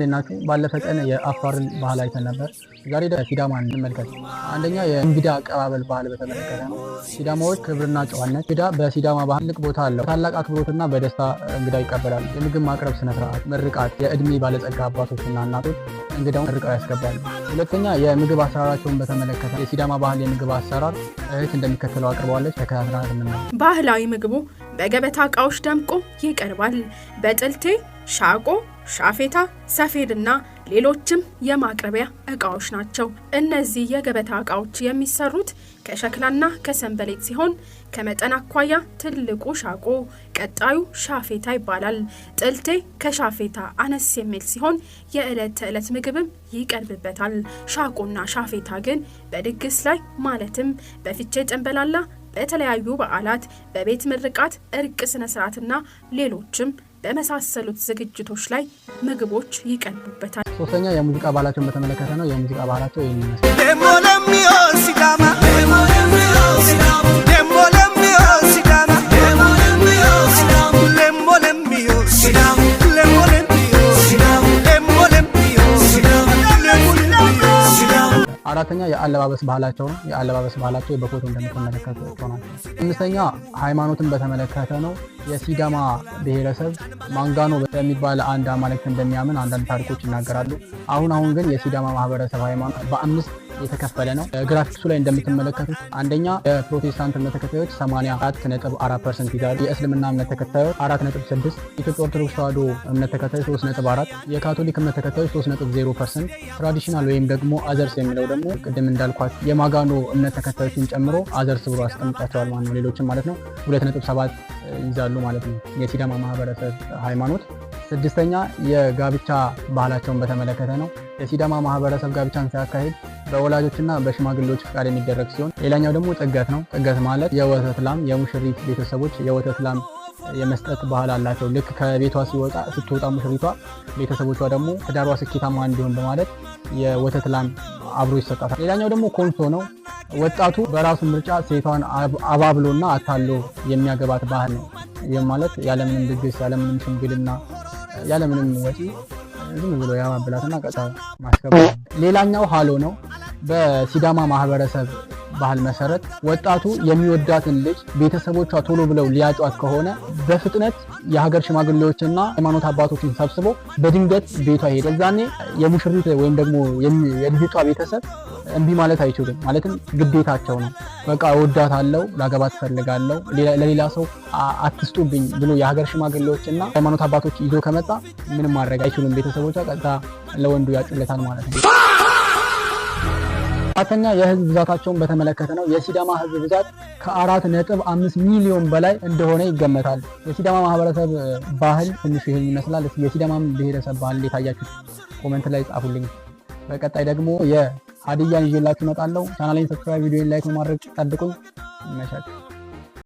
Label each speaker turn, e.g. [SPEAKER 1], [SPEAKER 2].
[SPEAKER 1] እናችሁ ባለፈ ቀን የአፋርን ባህል አይተን ነበር። ዛሬ ደግሞ ሲዳማን እንመልከት። አንደኛ የእንግዳ አቀባበል ባህል በተመለከተ ነው። ሲዳማዎች ክብርና ጨዋነት። እንግዳ በሲዳማ ባህል ትልቅ ቦታ አለው። ታላቅ አክብሮትና በደስታ እንግዳ ይቀበላሉ። የምግብ ማቅረብ ስነ ስርዓት፣ ምርቃት፣ የእድሜ ባለጸጋ አባቶችና እናቶች እንግዳውን ርቀው ያስገባሉ። ሁለተኛ የምግብ አሰራራቸውን በተመለከተ የሲዳማ ባህል የምግብ አሰራር እህት እንደሚከተለው አቅርበዋለች። ተከታትለን እንመልከት።
[SPEAKER 2] ባህላዊ ምግቡ በገበታ እቃዎች ደምቆ ይቀርባል። በጥልቴ፣ ሻቆ፣ ሻፌታ፣ ሰፌድና ሌሎችም የማቅረቢያ እቃዎች ናቸው። እነዚህ የገበታ እቃዎች የሚሰሩት ከሸክላና ከሰንበሌጥ ሲሆን ከመጠን አኳያ ትልቁ ሻቆ፣ ቀጣዩ ሻፌታ ይባላል። ጥልቴ ከሻፌታ አነስ የሚል ሲሆን የዕለት ተዕለት ምግብም ይቀርብበታል። ሻቆና ሻፌታ ግን በድግስ ላይ ማለትም በፊቼ ጨንበላላ፣ በተለያዩ በዓላት፣ በቤት ምርቃት፣ እርቅ ስነ ስርዓትና ሌሎችም በመሳሰሉት ዝግጅቶች ላይ ምግቦች ይቀርቡበታል።
[SPEAKER 1] ሶስተኛ የሙዚቃ ባህላቸውን በተመለከተ ነው። የሙዚቃ ባህላቸው ይመስላል። አራተኛ የአለባበስ ባህላቸው ነው። የአለባበስ ባህላቸው በፎቶ እንደምትመለከቱት ናቸው። አምስተኛ ሃይማኖትን በተመለከተ ነው። የሲዳማ ብሔረሰብ ማንጋኖ በሚባል አንድ አማልክት እንደሚያምን አንዳንድ ታሪኮች ይናገራሉ። አሁን ግን የሲዳማ ማህበረሰብ ሃይማኖት በአምስት የተከፈለ ነው። ግራፊክሱ ላይ እንደምትመለከቱት አንደኛ የፕሮቴስታንት እምነት ተከታዮች 84.4% ይዛሉ። የእስልምና እምነት ተከታዮች 4.6%፣ የኢትዮጵያ ኦርቶዶክስ ተዋሕዶ እምነት ተከታዮች 3.4%፣ የካቶሊክ እምነት ተከታዮች 3.0%፣ ትራዲሽናል ወይም ደግሞ አዘርስ የሚለው ደግሞ ቅድም እንዳልኳቸው የማጋኖ እምነት ተከታዮችን ጨምሮ አዘርስ ብሎ አስቀምጫቸዋል ማለት ነው። ሌሎችም ማለት ነው 2.7 ይዛሉ ማለት ነው የሲዳማ ማህበረሰብ ሃይማኖት። ስድስተኛ የጋብቻ ባህላቸውን በተመለከተ ነው። የሲዳማ ማህበረሰብ ጋብቻን ሲያካሂድ በወላጆችና በሽማግሌዎች ፍቃድ የሚደረግ ሲሆን ሌላኛው ደግሞ ጥገት ነው። ጥገት ማለት የወተት ላም የሙሽሪት ቤተሰቦች የወተት ላም የመስጠት ባህል አላቸው። ልክ ከቤቷ ስትወጣ ሙሽሪቷ ቤተሰቦቿ ደግሞ ትዳሯ ስኬታማ እንዲሆን በማለት የወተት ላም አብሮ ይሰጣታል። ሌላኛው ደግሞ ኮንሶ ነው። ወጣቱ በራሱ ምርጫ ሴቷን አባብሎና አታሎ የሚያገባት ባህል ነው። ይህም ማለት ያለምንም ድግስ፣ ያለምንም ሽምግልና፣ ያለምንም ወጪ ዝም ብሎ ያማብላትና ቀጣ ማስገባት። ሌላኛው ሃሎ ነው። በሲዳማ ማህበረሰብ ባህል መሰረት ወጣቱ የሚወዳትን ልጅ ቤተሰቦቿ ቶሎ ብለው ሊያጯት ከሆነ በፍጥነት የሀገር ሽማግሌዎችና ሃይማኖት አባቶችን ሰብስቦ በድንገት ቤቷ ይሄዳል። ዛኔ የሙሽሪት ወይም ደግሞ የልጅቷ ቤተሰብ እምቢ ማለት አይችሉም። ማለትም ግዴታቸው ነው። በቃ እወዳታለሁ፣ ላገባት ፈልጋለሁ፣ ለሌላ ሰው አትስጡብኝ ብሎ የሀገር ሽማግሌዎችና ሃይማኖት አባቶች ይዞ ከመጣ ምንም ማድረግ አይችሉም። ቤተሰቦቿ ቀጥታ ለወንዱ ያጩለታል ማለት ነው። አራተኛ የህዝብ ብዛታቸውን በተመለከተ ነው። የሲዳማ ህዝብ ብዛት ከ4.5 ሚሊዮን በላይ እንደሆነ ይገመታል። የሲዳማ ማህበረሰብ ባህል ትንሽ ይሄን ይመስላል። የሲዳማ ብሔረሰብ ባህል እንዴት አያችሁት? ኮሜንት ላይ ጻፉልኝ። በቀጣይ ደግሞ የሀዲያን ይዤላችሁ እመጣለሁ። ቻናሌን ሰብስክራይብ፣ ቪዲዮን ላይክ በማድረግ ጠብቁኝ። ይመሻችሁ።